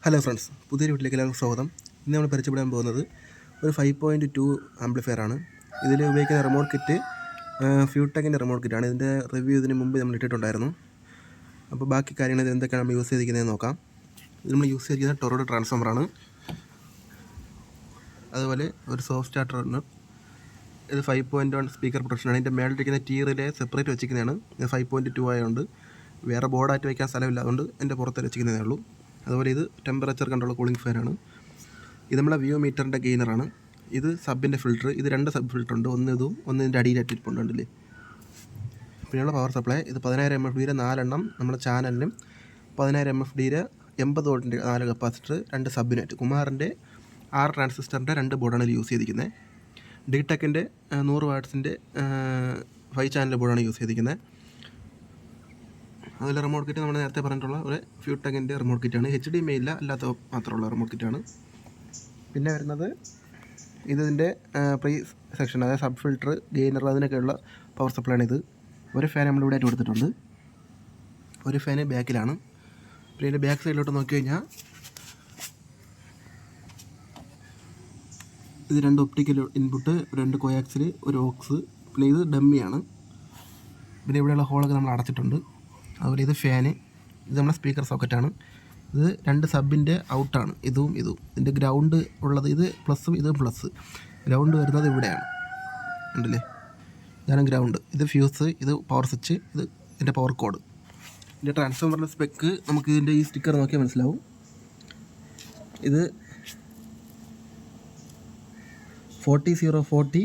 Hello friends, പുതിയൊരു വീട്ടിലേക്ക് എല്ലാവർക്കും സ്വാഗതം. ഇന്ന് നമ്മൾ പരിചയപ്പെടാൻ പോകുന്നത് ഒരു 5.2 ആംപ്ലിഫയർ ആണ്. ഇതിൽ ഉപയോഗിക്കുന്ന റിമോട്ട് കിറ്റ് ഫ്യൂടെക്കിൻ്റെ റിമോട്ട് കിറ്റാണ്. ഇതിൻ്റെ റിവ്യൂ ഇതിന് മുമ്പ് നമ്മൾ ഇട്ടിട്ടുണ്ടായിരുന്നു. അപ്പോൾ ബാക്കി കാര്യങ്ങൾ ഇത് എന്തൊക്കെയാണ് നമ്മൾ യൂസ് ചെയ്തിരിക്കുന്നതെന്ന് നോക്കാം. ഇത് നമ്മൾ യൂസ് ചെയ്തിരിക്കുന്നത് ടൊറോഡോ ട്രാൻസ്ഫോമറാണ്. അതുപോലെ ഒരു സോഫ്റ്റ് സ്റ്റാർട്ടറാണ്. ഇത് 5.1 സ്പീക്കർ പ്രൊട്ടക്ഷനാണ്. ഇതിൻ്റെ മേളിലിരിക്കുന്ന ടീ റിലേ സെപ്പറേറ്റ് വെച്ചിരിക്കുന്നതാണ്. ഇത് 5.2 ആയതുകൊണ്ട് വേറെ ബോർഡായിട്ട് വയ്ക്കാൻ സ്ഥലമില്ല, അതുകൊണ്ട് എൻ്റെ പുറത്ത് വെച്ചിരിക്കുന്നതേ ഉള്ളൂ. അതുപോലെ ഇത് ടെമ്പറേച്ചർ കൺട്രോൾ കൂളിംഗ് ഫാനാണ്. ഇത് നമ്മളെ വ്യൂ മീറ്ററിൻ്റെ ഗെയിനറാണ്. ഇത് സബിൻ്റെ ഫിൽറ്റർ. ഇത് 2 സബ് ഫിൽറ്റർ ഉണ്ട്. ഒന്ന് ഇതും ഒന്ന് ഇതിൻ്റെ അടിയിലായിട്ടിരിപ്പുണ്ടല്ലേ. പിന്നെയുള്ള പവർ സപ്ലൈ. ഇത് 10000 mFD 4 നമ്മുടെ ചാനലിനും 10000 mFD 80 വോൾട്ടിൻ്റെ 4 കപ്പാസിറ്റർ, 2 സബിനായിട്ട് കുമാറിൻ്റെ 6 ട്രാൻസിസ്റ്ററിൻ്റെ 2 ബോർഡാണ് ഇതിൽ യൂസ് ചെയ്തിരിക്കുന്നത്. ഡിടെക്കിൻ്റെ 100 വാട്ട്സിൻ്റെ 5 ചാനൽ ബോർഡാണ് യൂസ് ചെയ്തിരിക്കുന്നത്. അതിൽ റിമോട്ട് കിറ്റ് നമ്മൾ നേരത്തെ പറഞ്ഞിട്ടുള്ള ഒരു ഫ്യൂടെക്കിൻ്റെ റിമോട്ട് കിറ്റാണ്. HDMI ഇല്ല, അല്ലാത്ത മാത്രമുള്ള റിമോട്ട് കിറ്റാണ്. പിന്നെ വരുന്നത് ഇതിൻ്റെ പ്രീ സെക്ഷൻ, അതായത് സബ് ഫിൽറ്റർ, ഗെയിനർ, അതിനൊക്കെയുള്ള പവർ സപ്ലൈ ആണ്. ഇത് ഒരു ഫാൻ നമ്മളിവിടെ ആയിട്ട് കൊടുത്തിട്ടുണ്ട്. ഒരു ഫാന് ബാക്കിലാണ്. പിന്നെ ഇതിൻ്റെ ബാക്ക് സൈഡിലോട്ട് നോക്കി കഴിഞ്ഞാൽ ഇത് 2 ഒപ്റ്റിക്കൽ ഇൻപുട്ട്, 2 കോയാക്സിൽ, ഒരു ഓക്സ്. പിന്നെ ഇത് ഡമ്മിയാണ്. പിന്നെ ഇവിടെയുള്ള ഹോളൊക്കെ നമ്മൾ അടച്ചിട്ടുണ്ട്. അതുപോലെ ഇത് ഫാന്. ഇത് നമ്മുടെ സ്പീക്കർ സോക്കറ്റാണ്. ഇത് 2 സബിൻ്റെ ഔട്ടാണ്, ഇതും. ഇതിൻ്റെ ഗ്രൗണ്ട് ഉള്ളത് ഇത് പ്ലസ്സും ഇതും പ്ലസ്. ഗ്രൗണ്ട് വരുന്നത് ഇവിടെയാണ്, ഉണ്ടല്ലേ. ഇതാണ് ഗ്രൗണ്ട്. ഇത് ഫ്യൂസ്, ഇത് പവർ സ്വിച്ച്, ഇത് ഇതിൻ്റെ പവർ കോഡ്. ഇതിൻ്റെ ട്രാൻസ്ഫോമറിൻ്റെ സ്പെക്ക് നമുക്ക് ഇതിൻ്റെ ഈ സ്റ്റിക്കർ നോക്കിയാൽ മനസ്സിലാവും. ഇത് 40040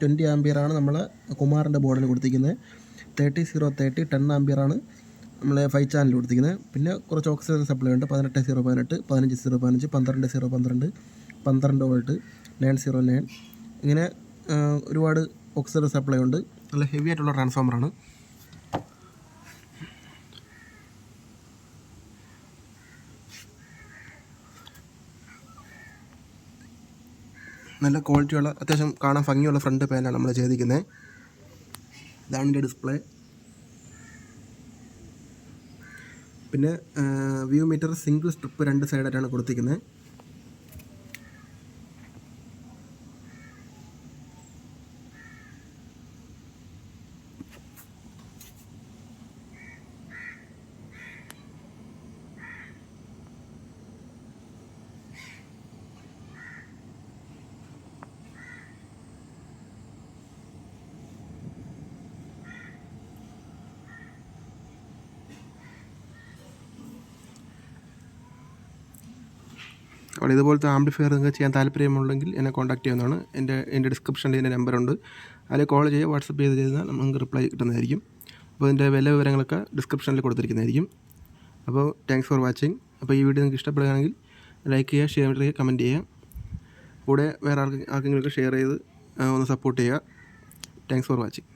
20 ആംപിയറാണ് നമ്മൾ കുമാറിൻ്റെ ബോർഡിൽ കൊടുത്തിരിക്കുന്നത്. 30030 10 ആംപിയറാണ് നമ്മൾ 5 ചാനൽ കൊടുത്തിരിക്കുന്നത്. പിന്നെ കുറച്ച് ഓക്സിജൻ സപ്ലൈ ഉണ്ട്. 18018, 15015, 12012, 12 വോൾട്ട്, 909. ഇങ്ങനെ ഒരുപാട് ഓക്സിജൻ സപ്ലൈ ഉണ്ട്. നല്ല ഹെവി ആയിട്ടുള്ള ട്രാൻസ്ഫോമറാണ്. നല്ല ക്വാളിറ്റിയുള്ള, അത്യാവശ്യം കാണാൻ ഭംഗിയുള്ള ഫ്രണ്ട് പാനലാണ് നമ്മൾ ചെയ്തിരിക്കുന്നത്. ഇതാണ് ഇതിൻ്റെ ഡിസ്പ്ലേ. പിന്നെ വ്യൂ മീറ്റർ സിംഗിൾ സ്ട്രിപ്പ് 2 സൈഡായിട്ടാണ് കൊടുത്തിരിക്കുന്നത്. അപ്പോൾ ഇതുപോലത്തെ ആംപ്ലിഫയർ നിങ്ങൾക്ക് ചെയ്യാൻ താല്പര്യമുണ്ടെങ്കിൽ എന്നെ കോൺടാക്ട് ചെയ്യുന്നതാണ്. എൻ്റെ ഡിസ്ക്രിപ്ഷനിൽ എൻ്റെ നമ്പറുണ്ട്. അതിൽ കോൾ ചെയ്യുക, വാട്സപ്പ് ചെയ്താൽ നമുക്ക് റിപ്ലൈ കിട്ടുന്നതായിരിക്കും. അപ്പോൾ ഇതിൻ്റെ വില വിവരങ്ങളൊക്കെ ഡിസ്ക്രിപ്ഷനിൽ കൊടുത്തിരിക്കുന്നതായിരിക്കും. അപ്പോൾ താങ്ക്സ് ഫോർ വാച്ചിങ്. അപ്പോൾ ഈ വീഡിയോ നിങ്ങൾക്ക് ഇഷ്ടപ്പെടുകയാണെങ്കിൽ ലൈക്ക് ചെയ്യുക, ഷെയർ ചെയ്യുക, കമൻറ്റ് ചെയ്യുക. കൂടെ വേറെ ആർക്കെങ്കിലും ഷെയർ ചെയ്ത് ഒന്ന് സപ്പോർട്ട് ചെയ്യുക. Thanks for watching.